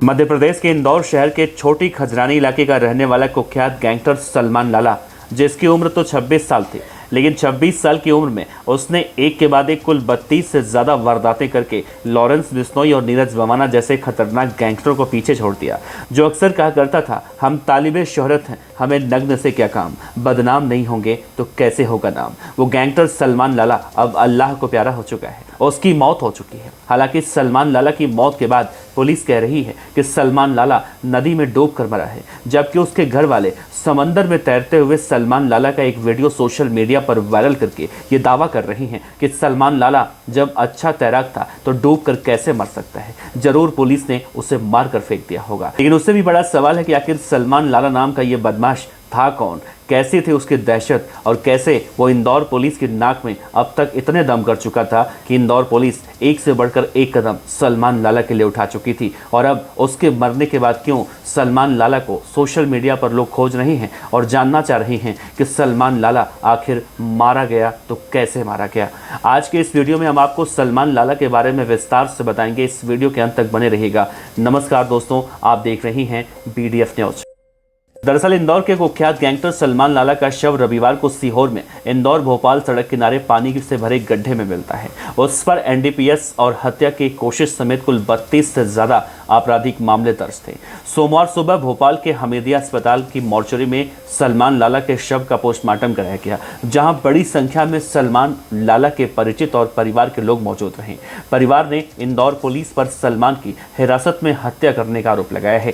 मध्य प्रदेश के इंदौर शहर के छोटी खजरानी इलाके का रहने वाला कुख्यात गैंगस्टर सलमान लाला, जिसकी उम्र तो 26 साल थी, लेकिन 26 साल की उम्र में उसने एक के बाद एक कुल 32 से ज़्यादा वारदातें करके लॉरेंस बिश्नोई और नीरज वमाना जैसे खतरनाक गैंगस्टरों को पीछे छोड़ दिया, जो अक्सर कहा करता था, हम तालिबे शोहरत हैं, हमें नग्न से क्या काम, बदनाम नहीं होंगे तो कैसे होगा नाम। वो गैंगस्टर सलमान लाला अब अल्लाह को प्यारा हो चुका है और उसकी मौत हो चुकी है। हालांकि सलमान लाला की मौत के बाद पुलिस कह रही है कि सलमान लाला नदी में डूब कर मरा है, जबकि उसके घर वाले समंदर में तैरते हुए सलमान लाला का एक वीडियो सोशल मीडिया पर वायरल करके ये दावा कर रही हैं कि सलमान लाला जब अच्छा तैराक था तो डूब कर कैसे मर सकता है, जरूर पुलिस ने उसे मार कर फेंक दिया होगा। लेकिन उससे भी बड़ा सवाल है कि आखिर सलमान लाला नाम का ये बदमाश था कौन, कैसी थी उसकी दहशत और कैसे वो इंदौर पुलिस की नाक में अब तक इतने दम कर चुका था कि इंदौर पुलिस एक से बढ़कर एक कदम सलमान लाला के लिए उठा चुकी थी। और अब उसके मरने के बाद क्यों सलमान लाला को सोशल मीडिया पर लोग खोज रहे हैं और जानना चाह रहे हैं कि सलमान लाला आखिर मारा गया तो कैसे मारा गया। आज के इस वीडियो में हम आपको सलमान लाला के बारे में विस्तार से बताएंगे। इस वीडियो के अंत तक बने रहिएगा। नमस्कार दोस्तों, आप देख रहे हैं BDF न्यूज। दरअसल इंदौर के कुख्यात गैंगस्टर सलमान लाला का शव रविवार को सीहोर में इंदौर भोपाल सड़क किनारे पानी से भरे गड्ढे में मिलता है। उस पर NDPS और हत्या की कोशिश समेत कुल 32 से ज्यादा आपराधिक मामले दर्ज थे। सोमवार सुबह भोपाल के हमीदिया अस्पताल की मोर्चरी में सलमान लाला के शव का पोस्टमार्टम कराया गया, जहां बड़ी संख्या में सलमान लाला के परिचित और परिवार के लोग मौजूद रहे। परिवार ने इंदौर पुलिस पर सलमान की हिरासत में हत्या करने का आरोप लगाया है।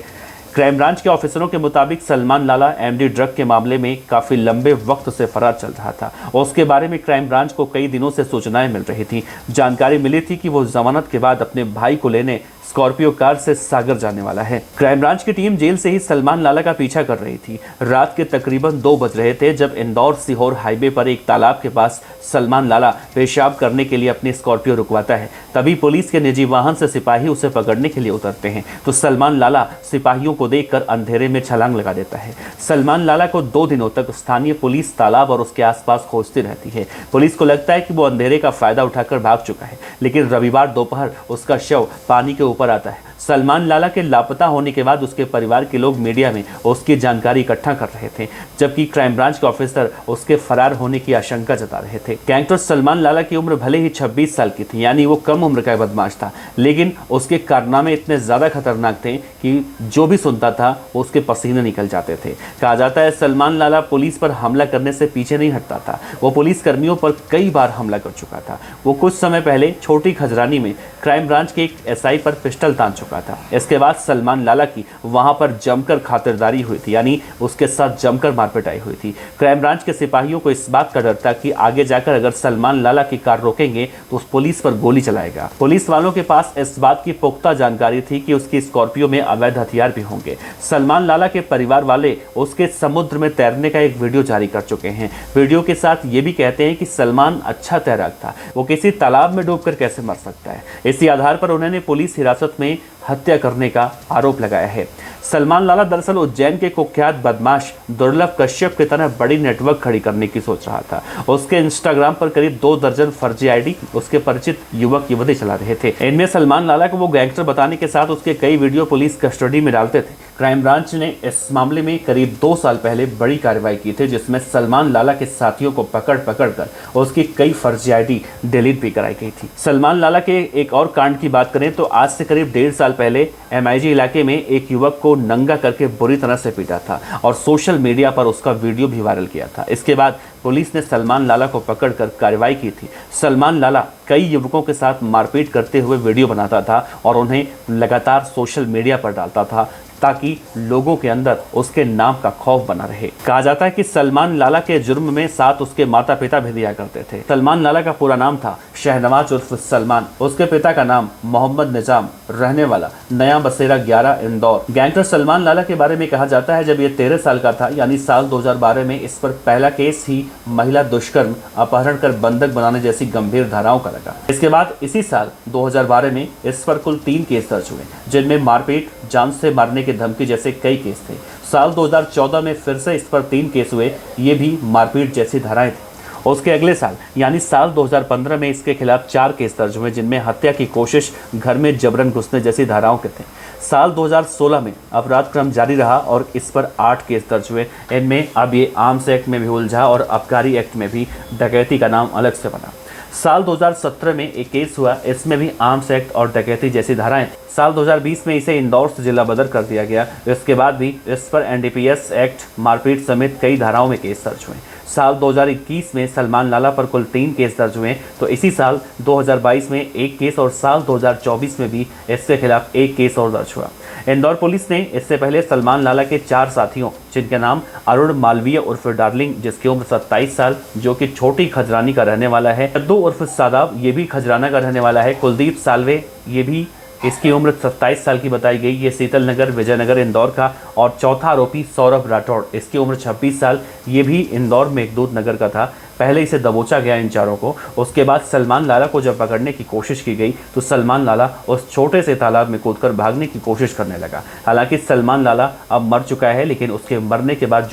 क्राइम ब्रांच के ऑफिसरों के मुताबिक सलमान लाला MD ड्रग के मामले में काफी लंबे वक्त से फरार चल रहा था और उसके बारे में क्राइम ब्रांच को कई दिनों से सूचनाएं मिल रही थी। जानकारी मिली थी कि वो जमानत के बाद अपने भाई को लेने स्कॉर्पियो कार से सागर जाने वाला है। क्राइम ब्रांच की टीम जेल से ही सलमान लाला का पीछा कर रही थी। रात के तकरीबन 2 बज रहे थे जब इंदौर सीहोर हाईवे पर एक तालाब के पास सलमान लाला पेशाब करने के लिए अपनी स्कॉर्पियो रुकवाता है। तभी पुलिस के निजी वाहन से सिपाही उसे पकड़ने के लिए उतरते हैं तो सलमान लाला सिपाहियों को देखकर अंधेरे में छलांग लगा देता है। सलमान लाला को 2 दिनों तक स्थानीय पुलिस तालाब और उसके आसपास खोजती रहती है। पुलिस को लगता है कि वो अंधेरे का फायदा उठाकर भाग चुका है, लेकिन रविवार दोपहर उसका शव पानी के ऊपर आता है। सलमान लाला के लापता होने के बाद उसके परिवार के लोग मीडिया में उसकी जानकारी इकट्ठा कर रहे थे, जबकि क्राइम ब्रांच के ऑफिसर उसके फरार होने की आशंका जता रहे थे। गैंगस्टर सलमान लाला की उम्र भले ही 26 साल की थी, यानी वो कम उम्र का बदमाश था, लेकिन उसके कारनामे इतने ज्यादा खतरनाक थे कि जो भी सुनता था उसके पसीने निकल जाते थे। कहा जाता है सलमान लाला पुलिस पर हमला करने से पीछे नहीं हटता था। वो पुलिस कर्मियों पर कई बार हमला कर चुका था। वो कुछ समय पहले छोटी खजरानी में क्राइम ब्रांच के एक SI पर पिस्टल तान चुका था। इसके बाद सलमान लाला की वहां पर जमकर खातिरदारी हुई थी, यानी उसके साथ जमकर मारपिटाई हुई थी। क्राइम ब्रांच के सिपाहियों को इस बात का डर था कि आगे जाकर अगर सलमान लाला की कार रोकेंगे तो उस पुलिस पर गोली चलाएगा। पुलिस वालों के पास इस बात की पुख्ता जानकारी थी कि उसकी स्कॉर्पियो में अवैध हथियार भी होंगे। सलमान लाला के परिवार वाले उसके समुद्र में तैरने का एक वीडियो जारी कर चुके हैं। वीडियो के साथ ये भी कहते हैं कि सलमान अच्छा तैराक था, वो किसी तालाब में डूबकर कैसे मर सकता है। इसी आधार पर उन्होंने पुलिस हिरासत में हत्या करने का आरोप लगाया है। सलमान लाला दरअसल उज्जैन के कुख्यात बदमाश दुर्लभ कश्यप की तरह बड़ी नेटवर्क खड़ी करने की सोच रहा था। उसके इंस्टाग्राम पर करीब 2 दर्जन फर्जी ID उसके परिचित युवक युवती चला रहे थे। इनमें सलमान लाला को वो गैंगस्टर बताने के साथ उसके कई वीडियो पुलिस कस्टडी में डालते थे। क्राइम ब्रांच ने इस मामले में करीब 2 साल पहले बड़ी कार्रवाई की थी, जिसमें सलमान लाला के साथियों को पकड़ कर उसकी कई फर्जी ID डिलीट भी कराई गई थी। सलमान लाला के एक और कांड की बात करें तो आज से करीब 1.5 साल पहले MIG इलाके में एक युवक को नंगा करके बुरी तरह से पीटा था और सोशल मीडिया पर उसका वीडियो भी वायरल किया था। इसके बाद पुलिस ने सलमान लाला को पकड़कर कार्रवाई की थी। सलमान लाला कई युवकों के साथ मारपीट करते हुए वीडियो बनाता था और उन्हें लगातार सोशल मीडिया पर डालता था ताकि लोगों के अंदर उसके नाम का खौफ बना रहे। कहा जाता है कि सलमान लाला के जुर्म में साथ उसके माता पिता भी दिया करते थे। सलमान लाला का पूरा नाम था शहनवाज उर्फ सलमान। उसके पिता का नाम मोहम्मद निजाम, रहने वाला नया बसेरा 11 इंदौर। गैंगस्टर सलमान लाला के बारे में कहा जाता है जब ये 13 साल का था, यानी साल 2012 में इस पर पहला केस ही महिला दुष्कर्म, अपहरण कर बंधक बनाने जैसी गंभीर धाराओं का लगा। इसके बाद इसी साल 2012 में इस पर कुल 3 केस दर्ज हुए, जिनमें मारपीट, जान से मारने की धमकी जैसे कई केस थे। साल 2014 में फिर से इस पर 3 केस हुए, ये भी मारपीट जैसी धाराएं थी। उसके अगले साल यानी साल 2015 में इसके खिलाफ 4 केस दर्ज हुए, जिनमें हत्या की कोशिश, घर में जबरन घुसने जैसी धाराओं के थे। साल 2016 में अपराध क्रम जारी रहा और इस पर 8 केस दर्ज हुए। इनमें अब ये आर्म्स एक्ट में भी उलझा और आबकारी एक्ट में भी डकैती का नाम अलग से बना। साल 2017 में एक केस हुआ, इसमें भी आर्म्स एक्ट और डकैती जैसी धाराएं थी। साल 2020 में इसे इंदौर से जिला बदर कर दिया गया। इसके बाद भी इस पर एनडीपीएस एक्ट, मारपीट समेत कई धाराओं में केस दर्ज हुए। साल 2021 में सलमान लाला पर कुल 3 केस दर्ज हुए, तो इसी साल 2022 में 1 केस और साल 2024 में भी इसके खिलाफ 1 केस और दर्ज हुआ। इंदौर पुलिस ने इससे पहले सलमान लाला के 4 साथियों, जिनके नाम अरुण मालवीय उर्फ डार्लिंग, जिसकी उम्र 27 साल, जो कि छोटी खजरानी का रहने वाला है, कद्दू उर्फ सादाब, ये भी खजराना का रहने वाला है, कुलदीप सालवे, ये भी इसकी उम्र 27 साल की बताई गई, ये शीतल नगर विजयनगर इंदौर का, और चौथा आरोपी सौरभ राठौड़, इसकी उम्र 26 साल, ये भी इंदौर मेघदूत नगर का था। पहले इसे दबोचा गया इन चारों को। उसके बाद सलमान लाला को जब पकड़ने की कोशिश की गई तो सलमान लाला उस छोटे से तालाब में कूदकर भागने की कोशिश करने लगा। हालांकि सलमान लाला अब मर चुका है, लेकिन उसके मरने के बाद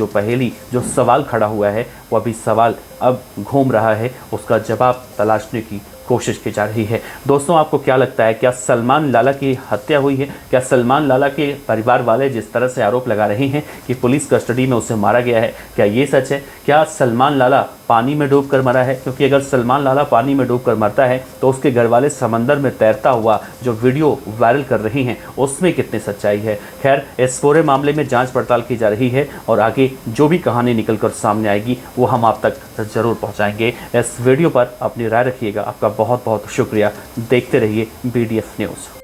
जो सवाल खड़ा हुआ है, वो अभी सवाल अब घूम रहा है, उसका जवाब तलाशने की कोशिश की जा रही है। दोस्तों, आपको क्या लगता है, क्या सलमान लाला की हत्या हुई है? क्या सलमान लाला के परिवार वाले जिस तरह से आरोप लगा रहे हैं कि पुलिस कस्टडी में उसे मारा गया है, क्या ये सच है? क्या सलमान लाला पानी में डूबकर मरा है? क्योंकि अगर सलमान लाला पानी में डूबकर मरता है तो उसके घर वाले समंदर में तैरता हुआ जो वीडियो वायरल कर रहे हैं, उसमें कितनी सच्चाई है? खैर, इस पूरे मामले में जांच पड़ताल की जा रही है और आगे जो भी कहानी निकलकर सामने आएगी वो हम आप तक जरूर पहुंचाएंगे। इस वीडियो पर अपनी राय रखिएगा। आपका बहुत बहुत शुक्रिया। देखते रहिए BDF न्यूज़।